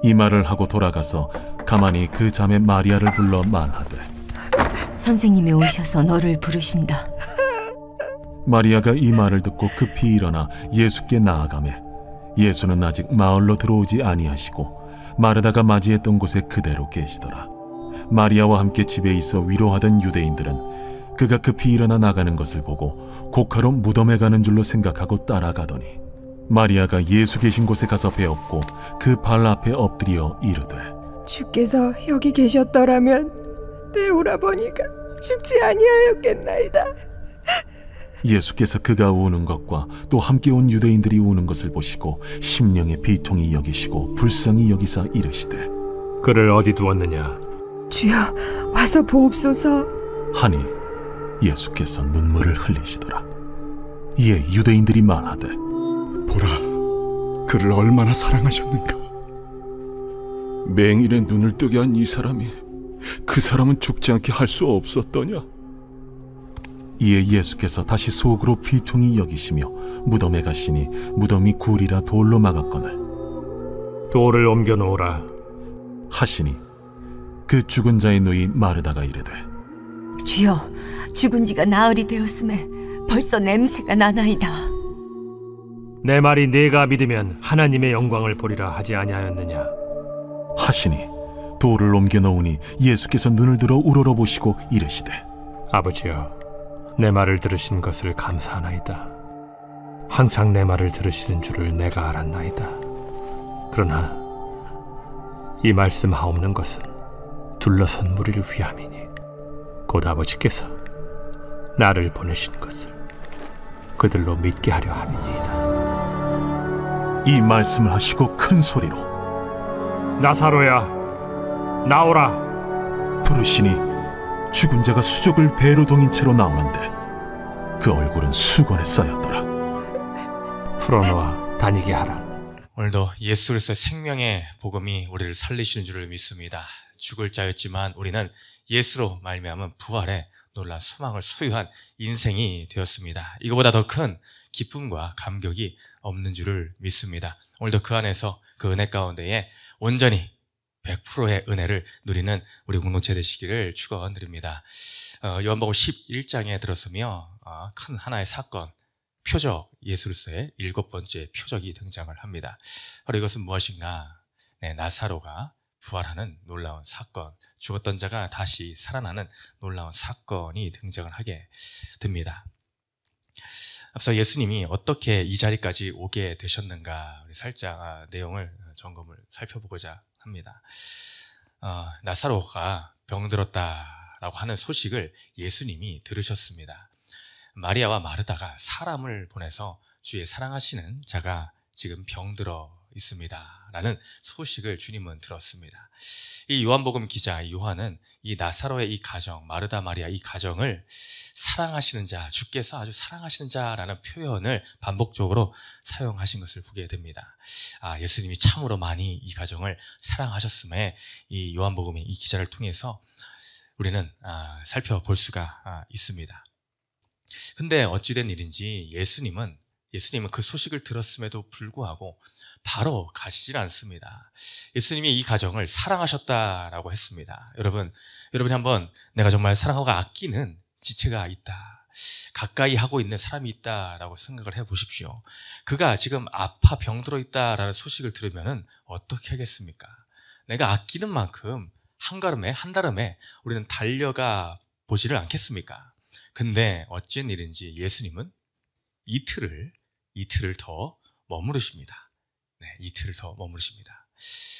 이 말을 하고 돌아가서 가만히 그 자매 마리아를 불러 말하되, 선생님이 오셔서 너를 부르신다. 마리아가 이 말을 듣고 급히 일어나 예수께 나아가매 예수는 아직 마을로 들어오지 아니하시고 마르다가 맞이했던 곳에 그대로 계시더라. 마리아와 함께 집에 있어 위로하던 유대인들은 그가 급히 일어나 나가는 것을 보고 곡하러 무덤에 가는 줄로 생각하고 따라가더니, 마리아가 예수 계신 곳에 가서 배웠고 그 발 앞에 엎드려 이르되, 주께서 여기 계셨더라면 내 오라버니가 죽지 아니하였겠나이다. 예수께서 그가 우는 것과 또 함께 온 유대인들이 우는 것을 보시고 심령의 비통히 여기시고 불쌍히 여기사 이르시되, 그를 어디 두었느냐? 주여, 와서 보옵소서. 하니 예수께서 눈물을 흘리시더라. 이에 유대인들이 말하되, 보라, 그를 얼마나 사랑하셨는가. 맹인의 눈을 뜨게 한 이 사람이 그 사람은 죽지 않게 할 수 없었더냐. 이에 예수께서 다시 속으로 비통히 여기시며 무덤에 가시니 무덤이 굴이라 돌로 막았거늘 돌을 옮겨 놓으라 하시니, 그 죽은 자의 누이 마르다가 이르되, 주여, 죽은 지가 나흘이 되었음에 벌써 냄새가 나나이다. 내 말이 네가 믿으면 하나님의 영광을 보리라 하지 아니하였느냐? 하시니 돌을 옮겨 놓으니 예수께서 눈을 들어 우러러보시고 이르시되, 아버지여, 내 말을 들으신 것을 감사하나이다. 항상 내 말을 들으시는 줄을 내가 알았나이다. 그러나 이 말씀하옵는 것은 둘러선 무리를 위함이니 곧 아버지께서 나를 보내신 것을 그들로 믿게 하려 함이니이다. 이 말씀을 하시고 큰 소리로 나사로야, 나오라 부르시니 죽은 자가 수족을 배로 동인 채로 나오는데 그 얼굴은 수건에 쌓였더라. 풀어놓아 다니게 하라. 오늘도 예수 그리스도의 생명의 복음이 우리를 살리시는 줄을 믿습니다. 죽을 자였지만 우리는 예수로 말미암은 부활의 놀라운 소망을 소유한 인생이 되었습니다. 이거보다 더 큰 기쁨과 감격이 없는 줄을 믿습니다. 오늘도 그 안에서 그 은혜 가운데에 온전히 100%의 은혜를 누리는 우리 공동체 되시기를 축원드립니다. 요한복음 11장에 들었으며 큰 하나의 사건, 표적, 예수 그리스도의 7번째 표적이 등장을 합니다. 바로 이것은 무엇인가? 네, 나사로가 부활하는 놀라운 사건, 죽었던 자가 다시 살아나는 놀라운 사건이 등장을 하게 됩니다. 앞서 예수님이 어떻게 이 자리까지 오게 되셨는가, 우리 살짝 내용을 점검을 살펴보고자 합니다. 나사로가 병들었다라고 하는 소식을 예수님이 들으셨습니다. 마리아와 마르다가 사람을 보내서 주의 사랑하시는 자가 지금 병들어 있습니다 라는 소식을 주님은 들었습니다. 이 요한복음 기자 요한은 이 나사로의 이 가정, 마르다 마리아 이 가정을 사랑하시는 자, 주께서 아주 사랑하시는 자라는 표현을 반복적으로 사용하신 것을 보게 됩니다. 예수님이 참으로 많이 이 가정을 사랑하셨음에 이 요한복음의 이 기자를 통해서 우리는 살펴볼 수가 있습니다. 근데 어찌된 일인지 예수님은 그 소식을 들었음에도 불구하고 바로 가시질 않습니다. 예수님이 이 가정을 사랑하셨다라고 했습니다. 여러분이 한번 내가 정말 사랑하고 아끼는 지체가 있다, 가까이 하고 있는 사람이 있다라고 생각을 해보십시오. 그가 지금 아파 병들어 있다라는 소식을 들으면 어떻게 하겠습니까? 내가 아끼는 만큼 한 달음에 우리는 달려가 보지를 않겠습니까? 근데 어찌된 일인지 예수님은 이틀을 더 머무르십니다. 네, 이틀을 더 머무르십니다.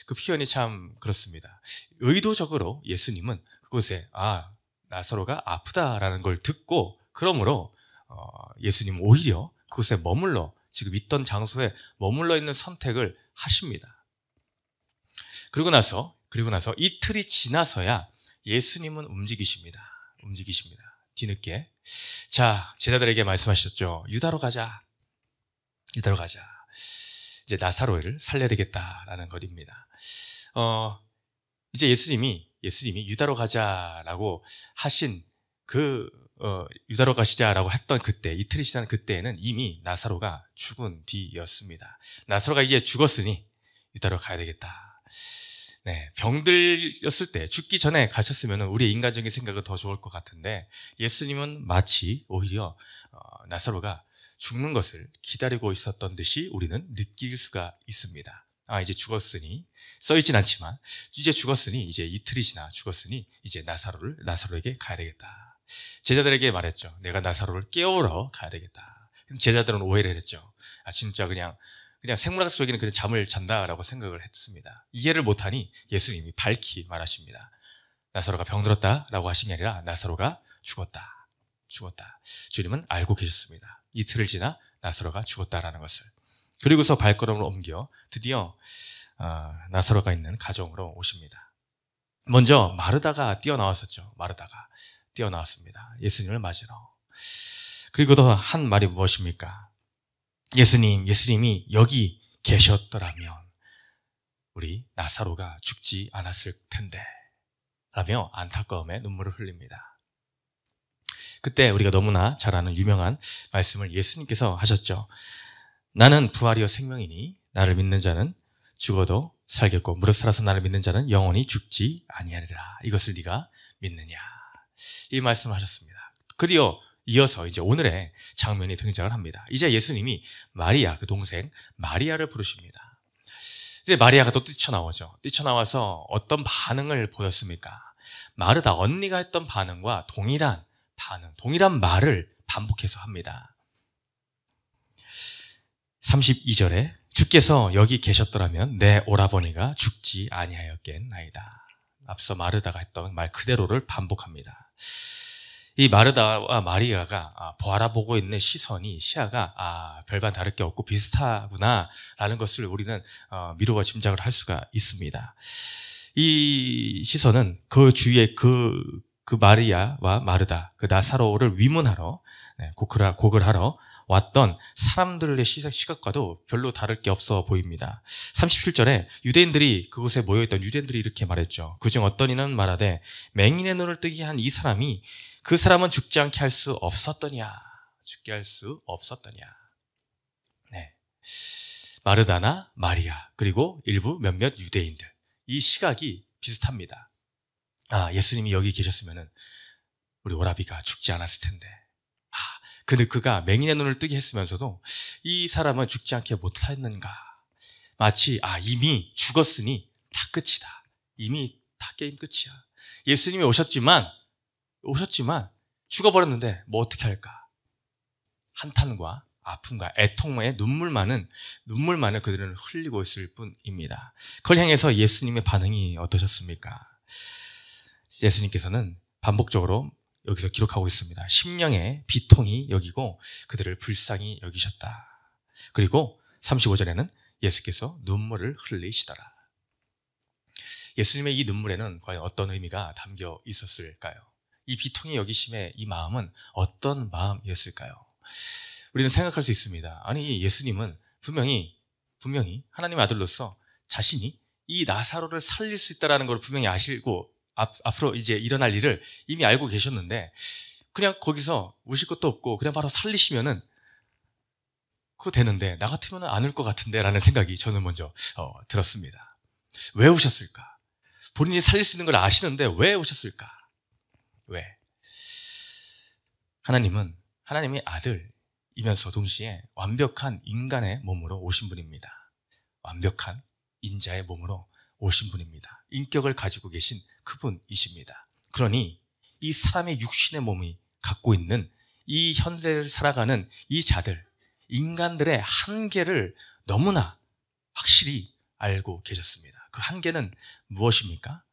그 표현이 참 그렇습니다. 의도적으로 예수님은 그곳에 나사로가 아프다라는 걸 듣고, 그러므로 예수님은 오히려 그곳에 지금 있던 장소에 머물러 있는 선택을 하십니다. 그리고 나서 이틀이 지나서야 예수님은 움직이십니다. 뒤늦게. 자, 제자들에게 말씀하셨죠. 유다로 가자. 이제 나사로를 살려야 되겠다라는 것입니다. 이제 예수님이 유다로 가자라고 하신 유다로 가시자라고 했던 그때, 이틀이 지난 그때에는 이미 나사로가 죽은 뒤였습니다. 나사로가 이제 죽었으니 유다로 가야 되겠다. 네, 병들었을 때 죽기 전에 가셨으면 우리의 인간적인 생각은 더 좋을 것 같은데 예수님은 마치 오히려 나사로가 죽는 것을 기다리고 있었던 듯이 우리는 느낄 수가 있습니다. 이제 죽었으니, 써있진 않지만 이제 죽었으니, 이제 이틀이 지나 죽었으니 이제 나사로에게 가야 되겠다. 제자들에게 말했죠. 내가 나사로를 깨우러 가야 되겠다. 제자들은 오해를 했죠. 진짜 그냥 생물학 속에는 그냥 잠을 잔다라고 생각을 했습니다. 이해를 못하니 예수님이 밝히 말하십니다. 나사로가 병들었다라고 하신 게 아니라 나사로가 죽었다. 주님은 알고 계셨습니다. 이틀을 지나 나사로가 죽었다라는 것을. 그리고서 발걸음을 옮겨 드디어 나사로가 있는 가정으로 오십니다. 먼저 마르다가 뛰어나왔었죠. 마르다가 뛰어나왔습니다. 예수님을 맞으러. 그리고 더 한 말이 무엇입니까? 예수님이 여기 계셨더라면 우리 나사로가 죽지 않았을 텐데 라며 안타까움에 눈물을 흘립니다. 그때 우리가 너무나 잘 아는 유명한 말씀을 예수님께서 하셨죠. 나는 부활이요 생명이니 나를 믿는 자는 죽어도 살겠고 무릇 살아서 나를 믿는 자는 영원히 죽지 아니하리라. 이것을 네가 믿느냐. 이 말씀을 하셨습니다. 그리고 이어서 이제 오늘의 장면이 등장을 합니다. 이제 예수님이 마리아, 그 동생 마리아를 부르십니다. 이제 마리아가 또 뛰쳐나오죠. 뛰쳐나와서 어떤 반응을 보였습니까? 마르다 언니가 했던 반응과 동일한 말을 반복해서 합니다. 32절에 주께서 여기 계셨더라면 내 오라버니가 죽지 아니하였겠나이다. 앞서 마르다가 했던 말 그대로를 반복합니다. 이 마르다와 마리아가 바라보고 있는 시야가 별반 다를 게 없고 비슷하구나 라는 것을 우리는 미루어 짐작을 할 수가 있습니다. 이 시선은 그 주위에 그 마리아와 마르다, 그 나사로를 위문하러 곡을 하러 왔던 사람들의 시각과도 별로 다를 게 없어 보입니다. 37절에 그곳에 모여있던 유대인들이 이렇게 말했죠. 그중 어떤 이는 말하되 맹인의 눈을 뜨게 한 이 사람이 그 사람은 죽지 않게 할 수 없었더냐. 네. 마르다나 마리아 그리고 일부 몇몇 유대인들, 이 시각이 비슷합니다. 예수님이 여기 계셨으면 우리 오라비가 죽지 않았을 텐데. 그가 맹인의 눈을 뜨게 했으면서도 이 사람은 죽지 않게 못했는가. 마치 이미 죽었으니 다 끝이다. 이미 다 게임 끝이야. 예수님이 오셨지만 죽어버렸는데 뭐 어떻게 할까. 한탄과 아픔과 애통의 눈물만을 그들은 흘리고 있을 뿐입니다. 그걸 향해서 예수님의 반응이 어떠셨습니까? 예수님께서는 반복적으로 여기서 기록하고 있습니다. 심령의 비통이 여기고 그들을 불쌍히 여기셨다. 그리고 35절에는 예수께서 눈물을 흘리시더라. 예수님의 이 눈물에는 과연 어떤 의미가 담겨 있었을까요? 이 비통이 여기심의 이 마음은 어떤 마음이었을까요? 우리는 생각할 수 있습니다. 아니, 예수님은 분명히 하나님의 아들로서 자신이 이 나사로를 살릴 수 있다는 걸 분명히 아시고 앞으로 이제 일어날 일을 이미 알고 계셨는데 그냥 거기서 우실 것도 없고 그냥 바로 살리시면은 그거 되는데 나 같으면 안 울 것 같은데 라는 생각이 저는 먼저 들었습니다. 왜 우셨을까? 본인이 살릴 수 있는 걸 아시는데 왜 우셨을까? 왜? 하나님의 아들이면서 동시에 완벽한 인간의 몸으로 오신 분입니다. 완벽한 인자의 몸으로 오신 분입니다. 인격을 가지고 계신 그분이십니다. 그러니 이 사람의 육신의 몸이 갖고 있는 이 현세를 살아가는 이 자들, 인간들의 한계를 너무나 확실히 알고 계셨습니다. 그 한계는 무엇입니까?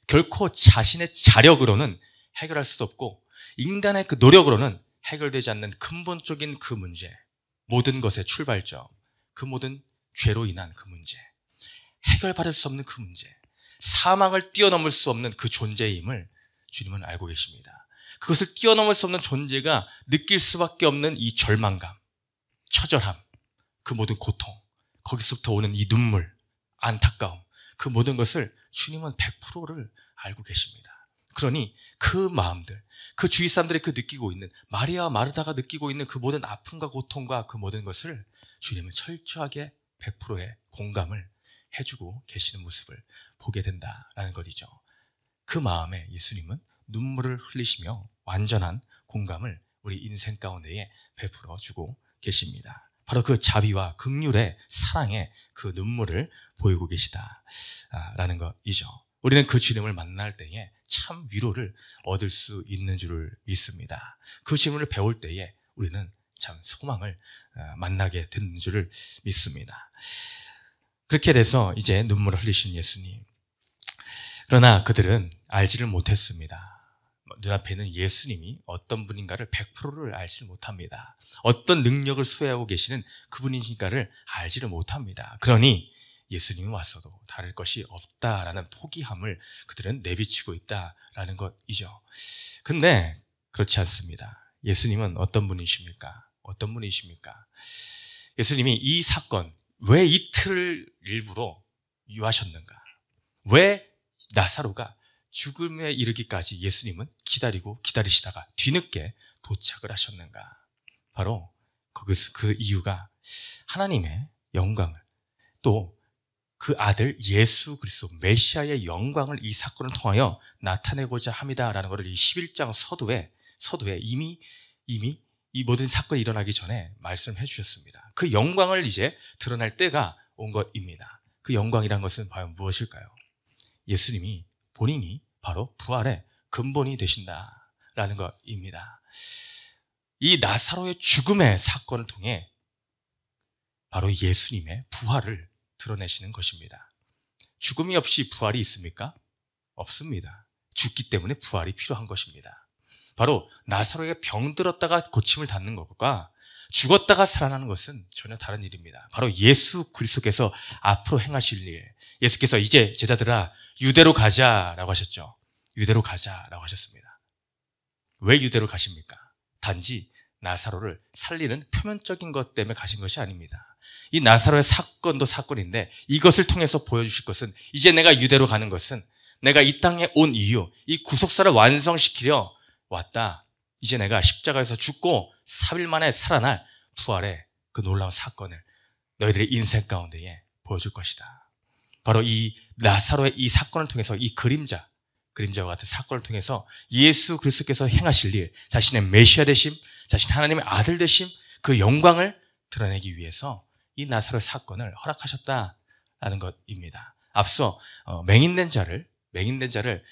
결코 자신의 자력으로는 해결할 수 없고 인간의 그 노력으로는 해결되지 않는 근본적인 그 문제, 모든 것의 출발점, 그 모든 죄로 인한 그 문제, 해결받을 수 없는 그 문제, 사망을 뛰어넘을 수 없는 그 존재임을 주님은 알고 계십니다. 그것을 뛰어넘을 수 없는 존재가 느낄 수밖에 없는 이 절망감, 처절함, 그 모든 고통, 거기서부터 오는 이 눈물, 안타까움, 그 모든 것을 주님은 100%를 알고 계십니다. 그러니 그 마음들, 그 주위 사람들이 그 느끼고 있는, 마리아와 마르다가 느끼고 있는 그 모든 아픔과 고통과 그 모든 것을 주님은 철저하게 100%의 공감을 해주고 계시는 모습을 보게 된다라는 것이죠. 그 마음에 예수님은 눈물을 흘리시며 완전한 공감을 우리 인생 가운데에 베풀어 주고 계십니다. 바로 그 자비와 긍휼의 사랑의 그 눈물을 보이고 계시다라는 것이죠. 우리는 그 주님을 만날 때에 참 위로를 얻을 수 있는 줄을 믿습니다. 그 주님을 배울 때에 우리는 참 소망을 만나게 되는 줄을 믿습니다. 그렇게 돼서 이제 눈물을 흘리신 예수님. 그러나 그들은 알지를 못했습니다. 눈앞에는 예수님이 어떤 분인가를 100%를 알지를 못합니다. 어떤 능력을 수행하고 계시는 그분인가를 알지를 못합니다. 그러니 예수님이 왔어도 다를 것이 없다라는 포기함을 그들은 내비치고 있다라는 것이죠. 근데 그렇지 않습니다. 예수님은 어떤 분이십니까? 어떤 분이십니까? 예수님이 이 사건, 왜 이틀을 일부러 유하셨는가? 왜 나사로가 죽음에 이르기까지 예수님은 기다리시다가 뒤늦게 도착을 하셨는가? 바로 그 이유가 하나님의 영광을, 또 그 아들 예수 그리스도 메시아의 영광을 이 사건을 통하여 나타내고자 합니다라는 것을 이 11장 서두에 이미 이 모든 사건이 일어나기 전에 말씀해 주셨습니다. 그 영광을 이제 드러날 때가 온 것입니다. 그 영광이란 것은 과연 무엇일까요? 예수님이 본인이 바로 부활의 근본이 되신다라는 것입니다. 이 나사로의 죽음의 사건을 통해 바로 예수님의 부활을 드러내시는 것입니다. 죽음이 없이 부활이 있습니까? 없습니다. 죽기 때문에 부활이 필요한 것입니다. 바로 나사로에게 병들었다가 고침을 받는 것과 죽었다가 살아나는 것은 전혀 다른 일입니다. 바로 예수 그리스도께서 앞으로 행하실 일, 예수께서 이제 제자들아 유대로 가자라고 하셨죠. 유대로 가자라고 하셨습니다. 왜 유대로 가십니까? 단지 나사로를 살리는 표면적인 것 때문에 가신 것이 아닙니다. 이 나사로의 사건도 사건인데 이것을 통해서 보여주실 것은, 이제 내가 유대로 가는 것은 내가 이 땅에 온 이유, 이 구속사를 완성시키려 왔다. 이제 내가 십자가에서 죽고 3일 만에 살아날 부활의 그 놀라운 사건을 너희들의 인생 가운데에 보여줄 것이다. 바로 이 나사로의 이 사건을 통해서, 이 그림자와 같은 사건을 통해서 예수 그리스도께서 행하실 일, 자신의 메시아 되심, 자신 하나님의 아들 되심, 그 영광을 드러내기 위해서 이 나사로의 사건을 허락하셨다라는 것입니다. 앞서 맹인된 자를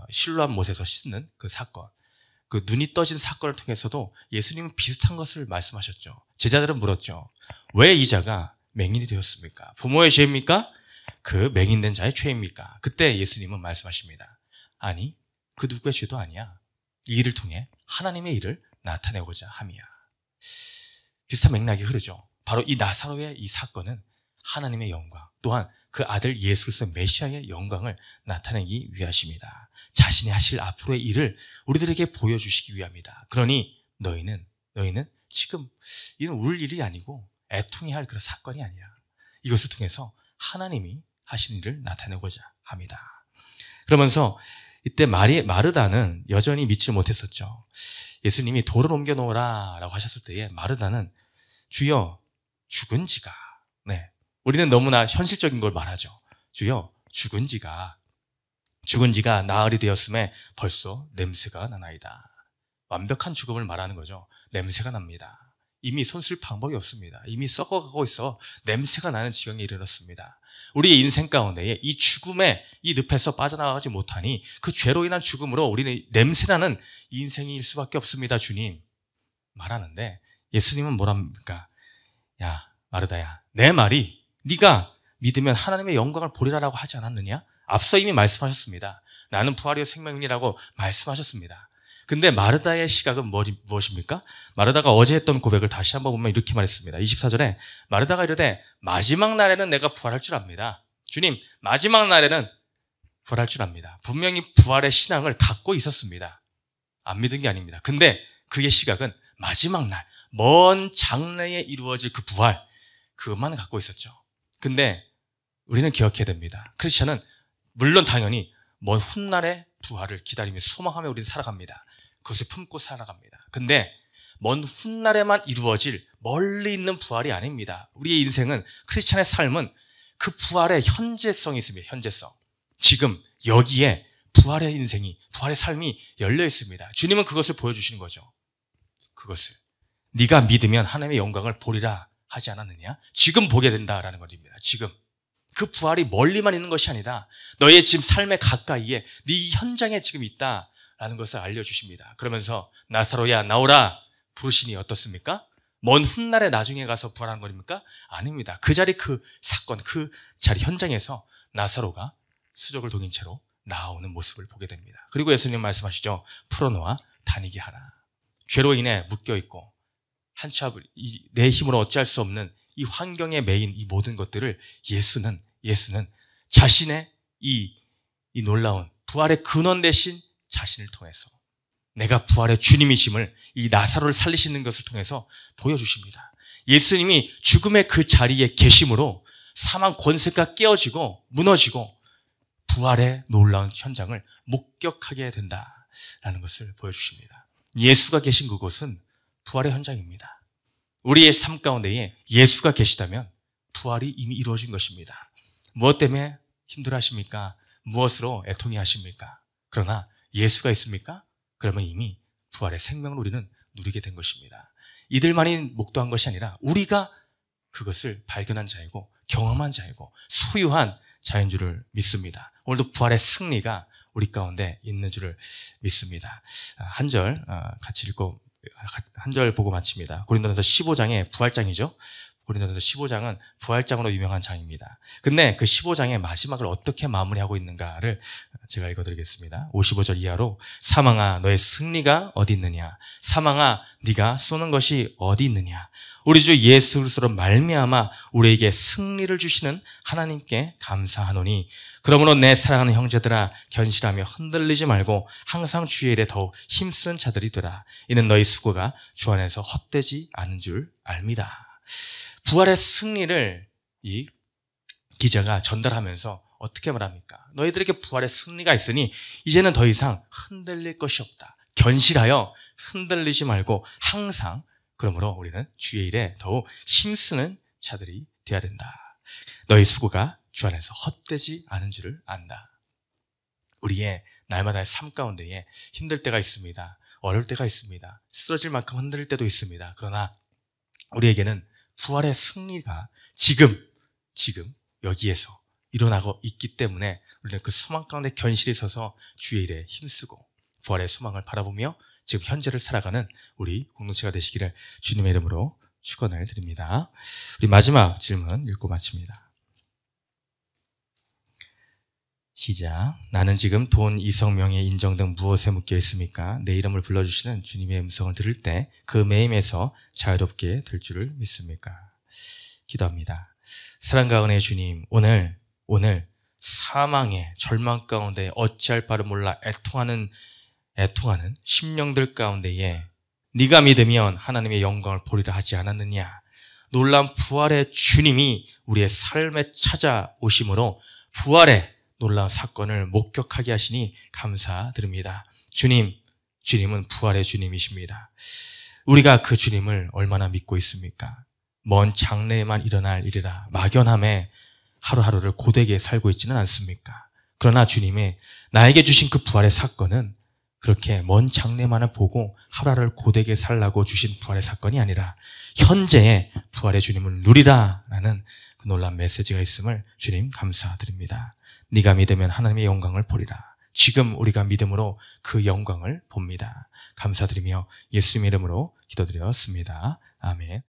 실로암 못에서 씻는 그 사건, 그 눈이 떠진 사건을 통해서도 예수님은 비슷한 것을 말씀하셨죠. 제자들은 물었죠. 왜 이 자가 맹인이 되었습니까? 부모의 죄입니까? 그 맹인된 자의 죄입니까? 그때 예수님은 말씀하십니다. 아니, 그 누구의 죄도 아니야. 이 일을 통해 하나님의 일을 나타내고자 함이야. 비슷한 맥락이 흐르죠. 바로 이 나사로의 이 사건은 하나님의 영광, 또한 그 아들 예수 그리스도 메시아의 영광을 나타내기 위하십니다. 자신이 하실 앞으로의 일을 우리들에게 보여주시기 위함이다. 그러니 너희는 지금 이는 울 일이 아니고 애통해야 할 그런 사건이 아니야. 이것을 통해서 하나님이 하신 일을 나타내고자 합니다. 그러면서 이때 마르다는 여전히 믿지 못했었죠. 예수님이 돌을 옮겨 놓으라 라고 하셨을 때에 마르다는 주여 죽은 지가, 우리는 너무나 현실적인 걸 말하죠. 주여 죽은 지가 나흘이 되었음에 벌써 냄새가 나나이다. 완벽한 죽음을 말하는 거죠. 냄새가 납니다. 이미 손쓸 방법이 없습니다. 이미 썩어가고 있어 냄새가 나는 지경에 이르렀습니다. 우리의 인생 가운데에 이 죽음의 이 늪에서 빠져나가지 못하니 그 죄로 인한 죽음으로 우리는 냄새나는 인생일 수밖에 없습니다. 주님 말하는데 예수님은 뭐랍니까? 야 마르다야, 내 말이 네가 믿으면 하나님의 영광을 보리라라고 하지 않았느냐? 앞서 이미 말씀하셨습니다. 나는 부활이요 생명이라고 말씀하셨습니다. 근데 마르다의 시각은 무엇입니까? 마르다가 어제 했던 고백을 다시 한번 보면 이렇게 말했습니다. 24절에 마르다가 이르되 마지막 날에는 내가 부활할 줄 압니다. 주님, 마지막 날에는 부활할 줄 압니다. 분명히 부활의 신앙을 갖고 있었습니다. 안 믿은 게 아닙니다. 근데 그의 시각은 마지막 날, 먼 장래에 이루어질 그 부활, 그것만 갖고 있었죠. 근데 우리는 기억해야 됩니다. 크리스천은 물론 당연히 먼 훗날의 부활을 기다리며 소망하며 우리는 살아갑니다. 그것을 품고 살아갑니다. 근데 먼 훗날에만 이루어질 멀리 있는 부활이 아닙니다. 우리의 인생은, 크리스천의 삶은 그 부활의 현재성이 있습니다. 현재성. 지금 여기에 부활의 인생이, 부활의 삶이 열려 있습니다. 주님은 그것을 보여주시는 거죠. 그것을. 네가 믿으면 하나님의 영광을 보리라 하지 않았느냐? 지금 보게 된다라는 것입니다. 지금. 그 부활이 멀리만 있는 것이 아니다. 너의 지금 삶의 가까이에, 네 현장에 지금 있다라는 것을 알려주십니다. 그러면서 나사로야 나오라 부르시니 어떻습니까? 먼 훗날에 나중에 가서 부활하는 것입니까? 아닙니다. 그 자리, 그 사건, 그 자리 현장에서 나사로가 수족을 동인 채로 나오는 모습을 보게 됩니다. 그리고 예수님 말씀하시죠. 풀어놓아 다니게 하라. 죄로 인해 묶여있고 한치 앞을 내 힘으로 어찌할 수 없는 이 환경에 매인 이 모든 것들을 예수는 자신의 이 놀라운 부활의 근원 되신 자신을 통해서, 내가 부활의 주님이심을 이 나사로를 살리시는 것을 통해서 보여주십니다. 예수님이 죽음의 그 자리에 계심으로 사망 권세가 깨어지고 무너지고 부활의 놀라운 현장을 목격하게 된다라는 것을 보여주십니다. 예수가 계신 그곳은 부활의 현장입니다. 우리의 삶 가운데에 예수가 계시다면 부활이 이미 이루어진 것입니다. 무엇 때문에 힘들어하십니까? 무엇으로 애통해 하십니까? 그러나 예수가 있습니까? 그러면 이미 부활의 생명을 우리는 누리게 된 것입니다. 이들만이 목도한 것이 아니라 우리가 그것을 발견한 자이고 경험한 자이고 소유한 자인 줄을 믿습니다. 오늘도 부활의 승리가 우리 가운데 있는 줄을 믿습니다. 한 절 같이 읽고 한 절 보고 마칩니다. 고린도전서 15장의 부활장이죠. 고린도전서 15장은 부활장으로 유명한 장입니다. 근데 그 15장의 마지막을 어떻게 마무리하고 있는가를 제가 읽어드리겠습니다. 55절 이하로 사망아 너의 승리가 어디 있느냐? 사망아 네가 쏘는 것이 어디 있느냐? 우리 주 예수 그리스도로 말미암아 우리에게 승리를 주시는 하나님께 감사하노니 그러므로 내 사랑하는 형제들아 견실하며 흔들리지 말고 항상 주의 일에 더욱 힘쓰는 자들이 되라. 이는 너희 수고가 주 안에서 헛되지 않은 줄 압니다. 부활의 승리를 이 기자가 전달하면서 어떻게 말합니까? 너희들에게 부활의 승리가 있으니 이제는 더 이상 흔들릴 것이 없다. 견실하여 흔들리지 말고 항상, 그러므로 우리는 주의 일에 더욱 힘쓰는 자들이 되어야 된다. 너희 수고가 주 안에서 헛되지 않은 줄을 안다. 우리의 날마다의 삶 가운데에 힘들 때가 있습니다. 어려울 때가 있습니다. 쓰러질 만큼 흔들릴 때도 있습니다. 그러나 우리에게는 부활의 승리가 지금 여기에서 일어나고 있기 때문에 우리는 그 소망 가운데 견실히 서서 주의 일에 힘쓰고 부활의 소망을 바라보며 지금 현재를 살아가는 우리 공동체가 되시기를 주님의 이름으로 축원을 드립니다. 우리 마지막 질문 읽고 마칩니다. 시작. 나는 지금 돈, 이성, 명예, 인정 등 무엇에 묶여 있습니까? 내 이름을 불러주시는 주님의 음성을 들을 때 그 매임에서 자유롭게 될 줄을 믿습니까? 기도합니다. 사랑과 은혜의 주님, 오늘 사망의 절망 가운데 어찌할 바를 몰라 애통하는 심령들 가운데에 네가 믿으면 하나님의 영광을 보리라 하지 않았느냐? 놀라운 부활의 주님이 우리의 삶에 찾아오심으로 부활의 놀라운 사건을 목격하게 하시니 감사드립니다. 주님은 부활의 주님이십니다. 우리가 그 주님을 얼마나 믿고 있습니까? 먼 장래에만 일어날 일이라 막연함에 하루하루를 고되게 살고 있지는 않습니까? 그러나 주님의 나에게 주신 그 부활의 사건은 그렇게 먼 장래만을 보고 하루하루를 고되게 살라고 주신 부활의 사건이 아니라 현재의 부활의 주님을 누리라라는 그 놀라운 메시지가 있음을 주님 감사드립니다. 네가 믿으면 하나님의 영광을 보리라. 지금 우리가 믿음으로 그 영광을 봅니다. 감사드리며 예수님의 이름으로 기도드렸습니다. 아멘.